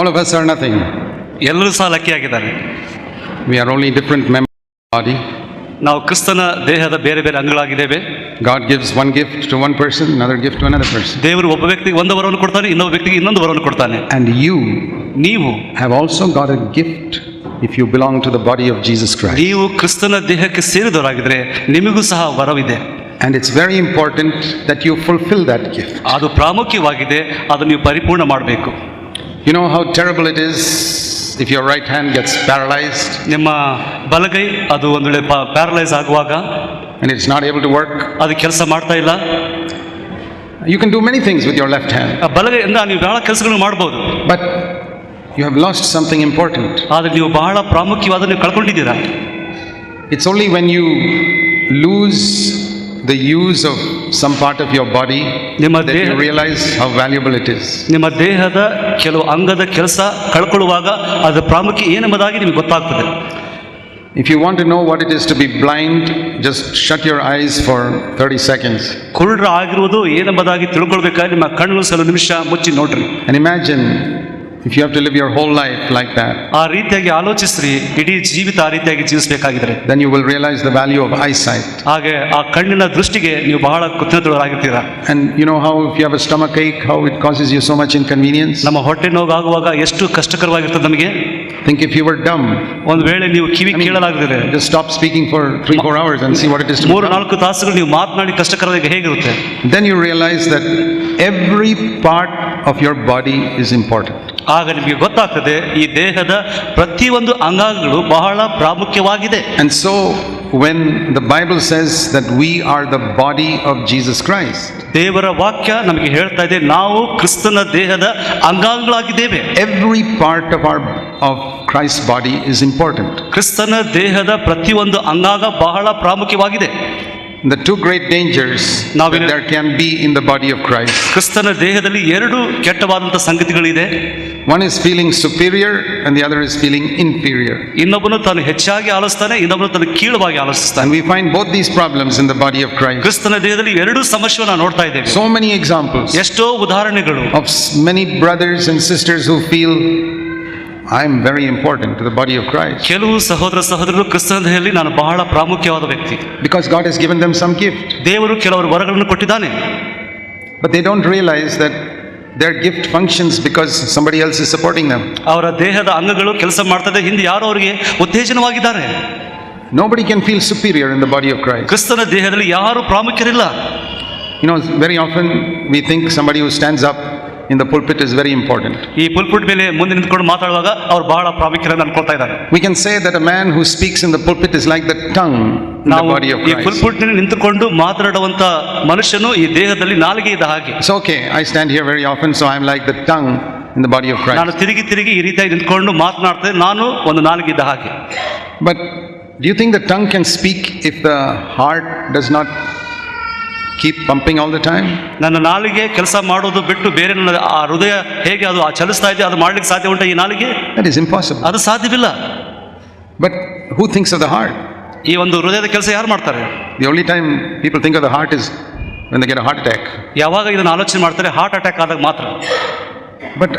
All of us are nothing. ಎಲ್ಲರೂ ಸಹ ಲಕ್ಕಿಯಾಗಿದ್ದಾರೆ. We are only different members of the body. ನಾವು ಕ್ರಿಸ್ತನ ದೇಹದ ಬೇರೆ ಬೇರೆ ಅಂಗಗಳಾಗಿದ್ದೇವೆ. God gives one gift to one person, another gift to another person. ದೇವರು ಒಬ್ಬ ವ್ಯಕ್ತಿಗೆ ಒಂದು ವರವನ್ನು ಕೊಡ್ತಾನೆ, ಇನ್ನೊಬ್ಬ ವ್ಯಕ್ತಿಗೆ ಇನ್ನೊಂದು ವರವನ್ನು ಕೊಡ್ತಾನೆ. And ನೀವು have also got a gift if you belong to the body of Jesus Christ. ನೀವು ಕ್ರಿಸ್ತನ ದೇಹಕ್ಕೆ ಸೇರಿದವರಾಗಿದ್ರೆ ನಿಮಗೂ ಸಹ ವರವಿದೆ. And it's very important that you fulfill that gift. ಅದು ಪ್ರಾಮುಖ್ಯವಾಗಿದೆ, ಅದನ್ನು ನೀವು ಪರಿಪೂರ್ಣ ಮಾಡಬೇಕು. You know how terrible it is if your right hand gets paralyzed. ನಿಮ್ಮ ಬಲಗೈ ಅದು ಒಂದು ವೇಳೆ ಪ್ಯಾರಲೈಸ್ ಆಗುವಾಗ and it's not able to work. ಅದು ಕೆಲಸ ಮಾಡ್ತಾ ಇಲ್ಲ. You can do many things with your left hand. ಬಲಗೈಯಿಂದ ನೀವು ಬಹಳ ಕೆಲಸಗಳನ್ನು ಮಾಡಬಹುದು. But you have lost something important. ಆದರೆ ನೀವು ಬಹಳ ಪ್ರಾಮುಖ್ಯವಾದ ನೀವು ಕಳ್ಕೊಂಡಿದ್ದೀರಾ. It's only when you lose the use of some part of your body that you realize how valuable it is. ನಿಮ್ಮ ದೇಹದ ಕೆಲವು ಅಂಗದ ಕೆಲಸ ಕಳ್ಕೊಳ್ಳುವಾಗ ಅದರ ಪ್ರಾಮುಖ್ಯ ಏನೆಂಬುದಾಗಿ ನಿಮಗೆ ಗೊತ್ತಾಗ್ತದೆ. If you want to know what it is to be blind, just shut your eyes for 30 seconds. ಕುರುಡ್ರ ಆಗಿರುವುದು ಏನೆಂಬುದಾಗಿ ತಿಳ್ಕೊಳ್ಬೇಕಾದ್ರೆ ನಿಮ್ಮ ಕಣ್ಣು ಸ್ವಲ್ಪ ನಿಮಿಷ ಮುಚ್ಚಿ ನೋಡ್ರಿ. And imagine if you have to live your whole life like that. ಆ ರೀತಿಯಾಗಿ ಆಲೋಚಿಸ್ರಿ, ಇಡೀ ಜೀವಿತ ಆ ರೀತಿಯಾಗಿ ಜೀವಿಸಬೇಕಾಗಿದ್ರೆ. Then you will realize the value of eyesight. ಹಾಗೆ ಆ ಕಣ್ಣಿನ ದೃಷ್ಟಿಗೆ ನೀವು ಬಹಳ ಕೃತಜ್ಞರಾಗಿರ್ತೀರಾ. And you know how if you have a stomach ache, how it causes you so much inconvenience. ನಮ್ಮ ಹೊಟ್ಟೆ ನೋವಾಗುವಾಗ ಎಷ್ಟು ಕಷ್ಟಕರವಾಗಿರ್ತದೆ ನಮಗೆ. Think if you were dumb. ಒಂದು ವೇಳೆ ನೀವು ಕಿವಿ ಕೇಳಲಾಗದಿದ್ರೆ just stop speaking for 3-4 hours and see what it is to be. 3-4 ತಾಸುಗಳು ನೀವು ಮಾತನಾಡಿ ಕಷ್ಟಕರವಾಗಿ ಹೇಗಿರುತ್ತೆ. Then you realize that every part of your body is important. ಆಗ ನಿಮಗೆ ಗೊತ್ತಾಗ್ತದೆ ಈ ದೇಹದ ಪ್ರತಿಯೊಂದು ಅಂಗಗಳು ಬಹಳ ಪ್ರಾಮುಖ್ಯವಾಗಿದೆ. And so when the Bible says that we are the body of Jesus Christ, ದೇವರ ವಾಕ್ಯ ನಮಗೆ ಹೇಳ್ತಾ ಇದೆ ನಾವು ಕ್ರಿಸ್ತನ ದೇಹದ ಅಂಗಾಂಗಗಳಾಗಿದ್ದೇವೆ. Every part of Christ's body is important. ಕ್ರಿಸ್ತನ ದೇಹದ ಪ್ರತಿಯೊಂದು ಅಂಗಾಂಗ ಬಹಳ ಪ್ರಾಮುಖ್ಯವಾಗಿದೆ. The two great dangers that there can be in the body of Christ. ಕ್ರಿಸ್ತನ ದೇಹದಲ್ಲಿ ಎರಡು ಕೆಟ್ಟವಾದಂತಹ ಸಂಗತಿಗಳಿದೆ. One is feeling superior and the other is feeling inferior. ಇನ್ನೊಬ್ಬನು ತಾನು ಹೆಚ್ಚಾಗಿ ಆಲೋಚಿಸ್ತಾನೆ, ಇನ್ನೊಬ್ಬನು ತಾನು ಕೀಳಾಗಿ ಆಲೋಚಿಸ್ತಾನೆ. And we find both these problems in the body of Christ. ಕ್ರಿಸ್ತನ ದೇಹದಲ್ಲಿ ಎರಡು ಸಮಸ್ಯೆಗಳನ್ನು ನಾವು ನೋಡ್ತಾ ಇದ್ದೇವೆ. So many examples. ಎಷ್ಟೋ ಉದಾಹರಣೆಗಳು of many brothers and sisters who feel I am very important to the body of Christ. ಕೆಲವು ಸಹೋದರ ಸಹೋದರರು ಕ್ರಿಸ್ತನ ದೇಹದಲ್ಲಿ ನಾನು ಬಹಳ ಪ್ರಾಮುಖ್ಯವಾದ ವ್ಯಕ್ತಿ. Because God has given them some gift. ದೇವರು ಕೆಲವರು ವರಗಳನ್ನು ಕೊಟ್ಟಿದ್ದಾನೆ. But they don't realize that their gift functions because somebody else is supporting them. ಅವರ ದೇಹದ ಅಂಗಗಳು ಕೆಲಸ ಮಾಡ್ತದೆ, ಹಿಂದೆ ಯಾರೋ ಅವರಿಗೆ ಉತ್ತೇಜನವಾಗಿದ್ದಾರೆ. Nobody can feel superior in the body of Christ. ಕ್ರಿಸ್ತನ ದೇಹದಲ್ಲಿ ಯಾರು ಪ್ರಾಮುಖ್ಯರಿಲ್ಲ. You know, very often we think somebody who stands up in the pulpit is very important. ಈ ಪುಲ್ಪಿಟ್ ಮೇಲೆ ಮುಂದೆ ನಿಂತುಕೊಂಡು ಮಾತಾಡುವಾಗ ಅವರು ಬಹಳ ಪ್ರಾಮುಖ್ಯರನ್ನು ಅನ್ಕೊಳ್ತಾ ಇದ್ದಾರೆ. We can say that a man who speaks in the pulpit is like the tongue in the body of Christ. ಈ ಪುಲ್ಪಿಟ್ ನಲ್ಲಿ ನಿಂತುಕೊಂಡು ಮಾತನಾಡುವಂತ ಮನುಷ್ಯನು ಈ ದೇಹದಲ್ಲಿ ನಾಲಿಗೆ ಇದ್ದ ಹಾಗೆ. It's okay, I stand here very often, so I'm like the tongue in the body of Christ. ನಾನು ತಿರುಗಿ ಈ ರೀತಿಯಾಗಿ ನಿಂತುಕೊಂಡು ಮಾತನಾಡ್ತೇನೆ, ನಾನು ಒಂದು ನಾಲಿಗೆ ಇದ್ದ ಹಾಗೆ. But do you think the tongue can speak if the heart does not keep pumping all the time? ನನ್ನ ನಾಲಿಗೆ ಕೆಲಸ ಮಾಡೋದು ಬಿಟ್ಟು ಬೇರೆ ಆ ಹೃದಯ ಹೇಗೆ ಅದು ಚಲಿಸ್ತಾ ಇದೆ, ಅದು ಮಾಡ್ಲಿಕ್ಕೆ ಸಾಧ್ಯ ಉಂಟಾ ಈ ನಾಲಿಗೆ? That is impossible. ಅದು ಸಾಧ್ಯವಿಲ್ಲ. But who thinks of the heart? ಈ ಒಂದು ಹೃದಯದ ಕೆಲಸ ಯಾರು ಮಾಡ್ತಾರೆ? The only time people think of the heart is when they get a heart attack. ಯಾವಾಗ ಇದನ್ನು ಆಲೋಚನೆ ಮಾಡ್ತಾರೆ? ಹಾರ್ಟ್ ಅಟ್ಯಾಕ್ ಆದಾಗ ಮಾತ್ರ. But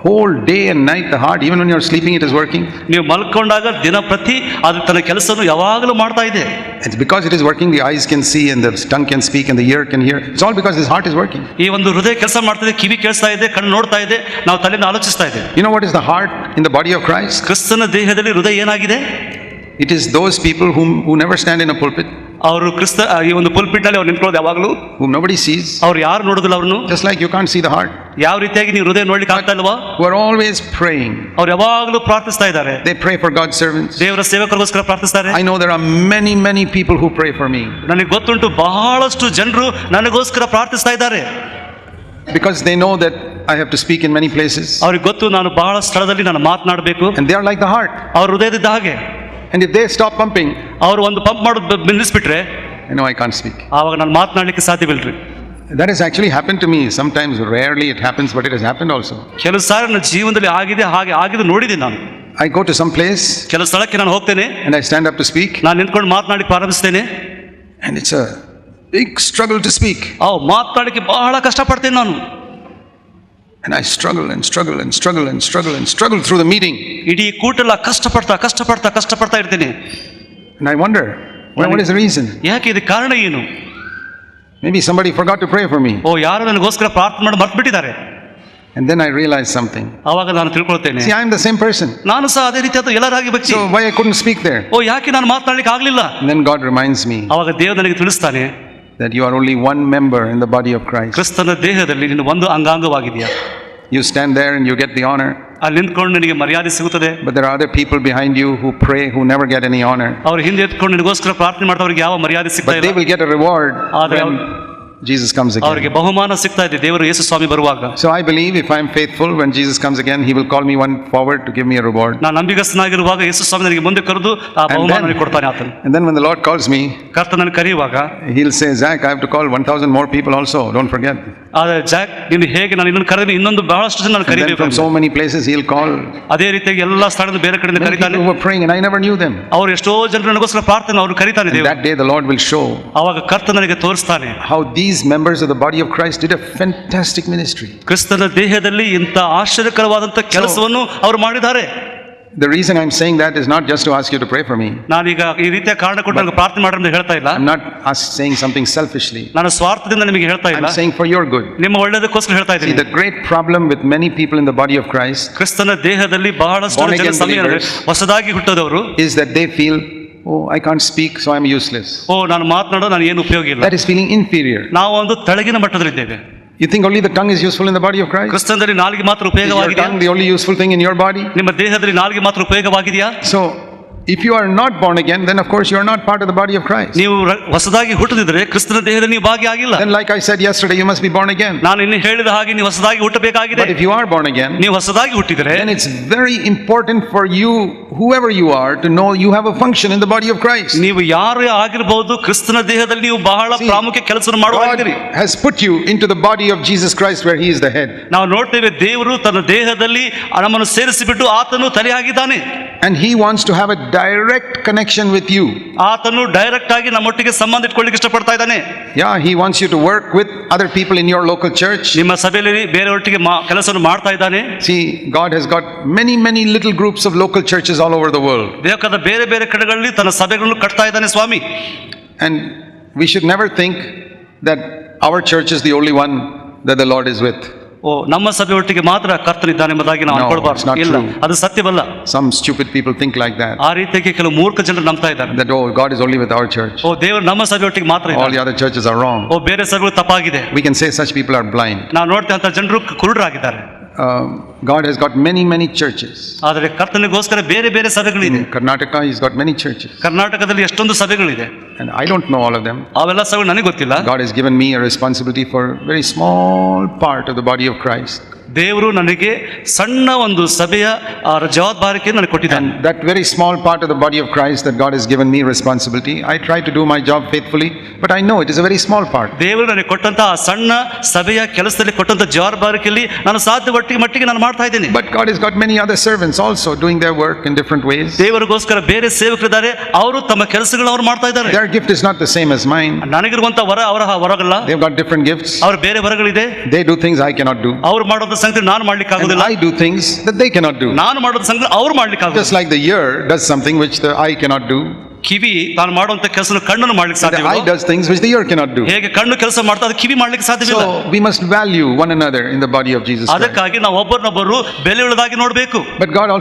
whole day and night the heart, even when you're sleeping, it is working. ನೀವು ಮಲ್ಕೊಂಡಾಗ ದಿನ ಪ್ರತಿ ಅದು ತನ್ನ ಕೆಲಸವನ್ನು ಯಾವಾಗಲೂ ಮಾಡ್ತಾ ಇದೆ. It's because it is working, the eyes can see and the tongue can speak and the ear can hear. It's all because this heart is working. ಈ ಒಂದು ಹೃದಯ ಕೆಲಸ ಮಾಡ್ತಾ ಇದೆ, ಕಿವಿ ಕೇಳಿಸ್ತಾ ಇದೆ, ಕಣ್ಣು ನೋಡ್ತಾ ಇದೆ, ನಾವು ತಲೆಯಿಂದ ಆಲೋಚಿಸ್ತಾ ಇದೆ. You know what is the heart in the body of Christ? ಕ್ರಿಸ್ತನ ದೇಹದಲ್ಲಿ ಹೃದಯ ಏನಾಗಿದೆ? It is those people who never stand in a pulpit. ಅವರು ಕ್ರಿಸ್ತ ಈ ಒಂದು ಪುಲ್ಪಿಟ್ ನಲ್ಲಿ ಅವ್ರು ನಿಂತ್ಕೊಳ್ಳೋದು ಯಾವಾಗಲೂ, whom nobody sees. ಅವ್ರು ಯಾರು ನೋಡುದಿಲ್ಲ ಅವ್ರನ್ನು. Just like you can't see the heart. ಯಾವ ರೀತಿಯಾಗಿ ನೀವು ಹೃದಯ ನೋಡ್ಲಿಕ್ಕೆ ಆಗ್ತಾ ಇಲ್ವಾ? Who are always praying. ಅವ್ರು ಯಾವಾಗಲೂ ಪ್ರಾರ್ಥಿಸ್ತಾ ಇದ್ದಾರೆ. They pray for God's servants. ದೇವರ ಸೇವಕರಿಗೋಸ್ಕರ ಪ್ರಾರ್ಥಿಸ್ತಾರೆ. I know there are many people who pray for me. ನನಗೆ ಗೊತ್ತುಂಟು ಬಹಳಷ್ಟು ಜನರು ನನಗೋಸ್ಕರ ಪ್ರಾರ್ಥಿಸ್ತಾ ಇದ್ದಾರೆ. Because they know that I have to speak in many places. ಅವ್ರಿಗೆ ಗೊತ್ತು ನಾನು ಬಹಳ ಸ್ಥಳದಲ್ಲಿ ನಾನು ಮಾತನಾಡಬೇಕು. And they are like the heart. ಅವ್ರ ಹೃದಯದ ಹಾಗೆ. And if they stop pumping, ಅವರು ಒಂದು ಪಂಪ್ ಮಾಡೋದು ನಿಲ್ಲಿಸ್ಬಿಟ್ರೆ, I know I can't speak. ಆವಾಗ ನಾನು ಮಾತನಾಡಲಿಕ್ಕೆ ಸಾಧ್ಯವಿಲ್ರಿ. That has actually happened to me. Sometimes, rarely it happens, but it has happened also. ಕೆಲವು ಸಾರಿ ನನ್ನ ಜೀವನದಲ್ಲಿ ಆಗಿದ್ದು ನೋಡಿದ್ದೀನಿ ನಾನು. I go to some place. ಕೆಲವು ಸ್ಥಳಕ್ಕೆ ನಾನು ಹೋಗ್ತೇನೆ. And I stand up to speak. ನಾನು ನಿಂತ್ಕೊಂಡು ಮಾತನಾಡಿ ಪ್ರಾರಂಭಿಸ್ತೇನೆ. And it's a big struggle to speak. ಮಾತನಾಡಲಿಕ್ಕೆ ಬಹಳ ಕಷ್ಟಪಡ್ತೇನೆ ನಾನು. And I struggle and struggle and struggle and struggle and struggle through the meeting. ಇಡೀ ಕೂಟೆಲ್ಲ ಕಷ್ಟಪಡ್ತಾ ಇರ್ತೀನಿ. And I wonder, what is the reason? ಯಾಕೆ ಇದು ಕಾರಣ ಏನು? Maybe somebody forgot to pray for me. ಯಾರು ನನಗೋಸ್ಕರ ಪ್ರಾರ್ಥನೆ ಮಾಡಿ ಮರ್ತು ಬಿಟ್ಟಿದ್ದಾರೆ. And then I realized something. ಆವಾಗ ನಾನು ತಿಳ್ಕೊಳ್ತೇನೆ, See, I am the same person. ನಾನು ಸಹ ಅದೇ ರೀತಿಯಾದ ಎಲ್ಲರಾಗಿ ವ್ಯಕ್ತಿ. So why I couldn't speak there? ಯಾಕೆ ನಾನು ಮಾತನಾಡಲಿಕ್ಕೆ ಆಗ್ಲಿಲ್ಲ? And then God reminds me ಆವಾಗ ದೇವರು ನನಗೆ ತಿಳಿಸ್ತಾನೆ, that you are only one member in the body of Christ. ಕ್ರಿಸ್ತನ ದೇಹದಲ್ಲಿ ನೀನು ಒಂದು ಅಂಗಾಂಗವಾಗಿದೆಯಾ. You stand there and you get the honor. ಅಲ್ಲಿ ನಿಂತ್ಕೊಂಡು ನಿನಗೆ ಮರ್ಯಾದೆ ಸಿಗುತ್ತದೆ. But there are other people behind you who pray who never get any honor. ಅವರು ಹಿಂದೆ ಎತ್ಕೊಂಡು ನಿನಗೋಸ್ಕರ ಪ್ರಾರ್ಥನೆ ಮಾಡ್ದವರಿಗೆ ಯಾವ ಮರ್ಯಾದೆ ಸಿಗ್ತಾ But ಇಲ್ಲ. they will get a reward when Jesus comes ಅವರಿಗೆ again. ಬಹುಮಾನ ಸಿಗ್ತಾ ಇದೆ ದೇವರು ಯೇಸು ಸ್ವಾಮಿ ಬರುವಾಗ. So I believe if I am faithful, when Jesus comes again, He will call me one forward to give me a reward. ನಾನು ನಂಬಿಗಸ್ತನಾಗಿರುವಾಗ ಯೇಸು ಸ್ವಾಮಿ ನನಗೆ ಮುಂದೆ ಕರೆದು ಆ ಬಹುಮಾನ ನನಗೆ ಕೊಡ್ತಾನೆ ಆತನು. And then when the Lord calls me, ಕರ್ತನನ್ನು ಕರೆಯುವಾಗ He'll say, Zach, I have to call 1,000 more people also. Don't forget. ಆದರೆ ಜಾಕ್, ನೀನು ಹೇಗೆ ನಾನು ಇನ್ನೊಂದು ಕರೆದು ಇನ್ನೊಂದು ಬಹಳಷ್ಟು ಜನ ನಾನು And then ಕರೀಬೇಕು. from so many places He'll call ಅದೇ ರೀತಿಯಾಗಿ ಎಲ್ಲ ಸ್ಥಳದಿಂದ ಬೇರೆ ಕಡೆಯಿಂದ many ಕರೀತಾನೆ. people who were praying and I never knew them. ಅವರು ಎಷ್ಟೋ ಜನರು ನನಗೋಸ್ಕರ ಪ್ರಾರ್ಥನೆ ಅವರು ಕರೀತಾನೆ And ದೇವರು. that day the Lord will show ಆವಾಗ ಕರ್ತ ನನಗೆ ತೋರಿಸ್ತಾನೆ how these members of the body of Christ did a fantastic ministry. ಕ್ರಿಸ್ತನ ದೇಹದಲ್ಲಿ ಇಂಥ ಆಶ್ಚರ್ಯಕರವಾದಂಥ ಕೆಲಸವನ್ನು ಅವರು ಮಾಡಿದ್ದಾರೆ. The reason I'm saying that is not just to ask you to pray for me. ನಾನೀಗ ಈ ರೀತಿಯ ಕಾರಣ ಕೊಟ್ಟು ನನಗೆ ಪ್ರಾರ್ಥನೆ ಮಾಡ್ರಿ ಅಂತ ಹೇಳ್ತಾ ಇಲ್ಲ. I'm not saying something selfishly. ನಾನು ಸ್ವಾರ್ಥದಿಂದ ನಿಮಗೆ ಹೇಳ್ತಾ ಇಲ್ಲ. I'm saying for your good. ನಿಮ್ಮ ಒಳ್ಳೆಯದಕ್ಕೋಸ್ಕರ ಹೇಳ್ತಾ See, ಇದ್ದೀನಿ. the great problem with many people in the body of Christ ಕ್ರಿಸ್ತನ ದೇಹದಲ್ಲಿ ಬಹಳಷ್ಟು Born again ಜನ ಸಮಯ believers ಹೊಸದಾಗಿ ಹುಟ್ಟೋದವರು is that they feel, oh, I can't speak, so I'm useless. ನಾನು ಮಾತನಾಡೋ ನಾನು ಏನು ಉಪಯೋಗ ಇಲ್ಲ. That is feeling inferior. ನಾವು ಒಂದು ತೆಳಗಿನ ಮಟ್ಟದಲ್ಲಿದ್ದೇವೆ. You think only the tongue is useful in the body of Christ? ಕ್ರಿಸ್ತನಲ್ಲಿ ನಾಲಿಗೆ ಮಾತ್ರ Is your ಉಪಯೋಗವಾಗಿದೆಯಾ? tongue the only useful thing in your body? ನಿಮ್ಮ ದೇಹದಲ್ಲಿ ನಾಲಿಗೆ ಮಾತ್ರ ಉಪಯೋಗವಾಗಿದೆಯಾ? So, if you are not born again, then of course you are not part of the body of Christ. ನೀವು ಹೊಸದಾಗಿ ಹುಟ್ಟದಿದ್ರೆ ಕ್ರಿಸ್ತನ ದೇಹದಲ್ಲಿ ನೀವು ಭಾಗಿಯಾಗಿಲ್ಲ. Then like I said yesterday, you must be born again. ನಾನು ಇನ್ನು ಹೇಳಿದ ಹಾಗೆ ನೀವು ಹೊಸದಾಗಿ ಹುಟ್ಟಬೇಕಾಗಿದೆ. But if you are born again, ನೀವು ಹೊಸದಾಗಿ ಹುಟ್ಟಿದರೆ then it's very important for you, whoever you are, to know you have a function in the body of Christ. ನೀವು ಯಾರೇ ಆಗಿರಬಹುದು, ಕ್ರಿಸ್ತನ ದೇಹದಲ್ಲಿ ನೀವು ಬಹಳ ಪ್ರಾಮುಖ್ಯ ಕೆಲಸವನ್ನು God ಮಾಡುವಾಗಿದ್ದೀರಿ. has put you into the body of Jesus Christ where He is the head. ನಾವು ನೋಡ್ತೇವೆ ದೇವರು ತನ್ನ ದೇಹದಲ್ಲಿ ನಮ್ಮನ್ನು ಸೇರಿಸಿಬಿಟ್ಟು ಆತನು ತಲೆಯಾಗಿದ್ದಾನೆ. And He wants to have a direct connection with you. ಆತನು ಡೈರೆಕ್ಟ್ ಆಗಿ ನಮ್ಮೊಟ್ಟಿಗೆ ಸಂಬಂಧ ಇಟ್ಕೊಳ್ಳಿಕ್ಕೆ ಇಷ್ಟಪಡ್ತಾ ಇದ್ದಾನೆ. Yeah, He wants you to work with other people in your local church. ನಿಮ್ಮ ಸಭೆಯಲ್ಲಿ ಬೇರೆಯವರೊಟ್ಟಿಗೆ ಕೆಲಸವನ್ನು ಮಾಡ್ತಾ ಇದ್ದಾನೆ. See, God has got many little groups of local churches all over the world. ಬೇಕಾದ ಬೇರೆ ಬೇರೆ ಕಡೆಗಳಲ್ಲಿ ತನ್ನ ಸಭೆಗಳನ್ನು ಕಟ್ತಾ ಇದ್ದಾನೆ ಸ್ವಾಮಿ. And we should never think that our church is the only one that the Lord is with. ನಮ್ಮ ಸಭೆ ಒಟ್ಟಿಗೆ ಮಾತ್ರ ಕರ್ತನಿದ್ದಾನೆ ಎಂಬುದಾಗಿ ನಾವು No, it's ಅನ್ಕೊಳ್ಬಾರ್ದು. not ಇಲ್ಲ, true. ಅದು ಸತ್ಯವಲ್ಲ. Some stupid people think like that. ಆ ರೀತಿಯಾಗಿ ಕೆಲವು ಮೂರ್ಖ ಜನರು ನಂಬ್ತಾ ಇದ್ದಾರೆ. That, oh, God is only with our church. ದೇವರು ನಮ್ಮ ಸಭೆ ಒಟ್ಟಿಗೆ ಮಾತ್ರ All the ಇದ್ದಾನೆ. other churches are wrong. ಬೇರೆ ಸಭೆಗಳು ತಪ್ಪಾಗಿದೆ. We can say such people are blind. ನಾವು ನೋಡ್ತೇವೆ ಅಂತ ಜನರು ಕುರುಡರಾಗಿದ್ದಾರೆ. God has got many churches. ಆದರೆ ಕರ್ತನಿಗೋಸ್ಕರ ಬೇರೆ ಬೇರೆ ಸಭೆಗಳಿದೆ. In Karnataka, He's got many churches. ಕರ್ನಾಟಕದಲ್ಲಿ ಎಷ್ಟೊಂದು ಸಭೆಗಳಿದೆ. And I don't know all of them. ಅವೆಲ್ಲ ಸಭೆಗಳು ನನಗೆ ಗೊತ್ತಿಲ್ಲ. God has given me a responsibility for a very small part of the body of Christ. ದೇವರು ನನಗೆ ಸಣ್ಣ ಒಂದು ಸಭೆಯ ಜವಾಬ್ದಾರಿಕೆ ನನಗೆ ಕೊಟ್ಟಿದ್ದಾನೆ. And that very small part of the body of Christ that God has given me responsibility, I try to do my job faithfully, but I know it is a very small part. ದೇವರು ನನಗೆ ಕೊಟ್ಟಂತ ಆ ಸಣ್ಣ ಸಭೆಯ ಕೆಲಸದಲ್ಲಿ ಕೊಟ್ಟಂತ ಜವಾಬ್ದಾರಿಕೆಯಲ್ಲಿ ನಾನು ಸಾಧ್ಯ ಮಟ್ಟಿಗೆ ನಾನು ಮಾಡ್ತಾ ಇದ್ದೇನೆ. But God has got many other servants also doing their work in different ways. ದೇವರಿಗೋಸ್ಕರ ಬೇರೆ ಸೇವಕರಿದ್ದಾರೆ, ಅವರು ತಮ್ಮ ಕೆಲಸಗಳನ್ನು ಅವರು ಮಾಡ್ತಾ ಇದ್ದಾರೆ. Their gift is not the same as mine. ನನಗಿರುವಂತ ಅವರ ವರಗಲ್ಲ. They've got different gifts. ಅವ್ರ ಬೇರೆ ವರಗಳಿದೆ. They do things I cannot do. ಅವ್ರು ಮಾಡುವಂತ ಸಂಗತಿ ನಾನು ಮಾಡ್ಲಿಕ್ಕೆ And ಆಗುದಿಲ್ಲ. I do things that they cannot do. ನಾನು ಮಾಡೋದ ಸಂಗತಿ ಅವ್ರು ಮಾಡ್ಲಿಕ್ಕೆ ಆಗುದಿಲ್ಲ. Just like the ear does something which the eye cannot do. ಕಿವಿ ತಾನು ಮಾಡುವಂತ ಕೆಲಸ ಕಣ್ಣನ್ನು ಮಾಡ್ಲಿಕ್ಕೆ The ಸಾಧ್ಯವಿಲ್ಲ. eye does things which the ear cannot do. ಹೇಗೆ ಕಣ್ಣು ಕೆಲಸ ಮಾಡ್ತಾ ಅದು ಕಿವಿ ಮಾಡ್ಲಿಕ್ಕೆ ಸಾಧ್ಯವಿಲ್ಲ. So we must value one another in the body of Jesus Christ. ಅದಕ್ಕಾಗಿ ನಾವು ಒಬ್ಬರನ್ನೊಬ್ಬರು ಬೆಲೆ ಉಳ್ಳದಾಗಿ ನೋಡಬೇಕು. But God also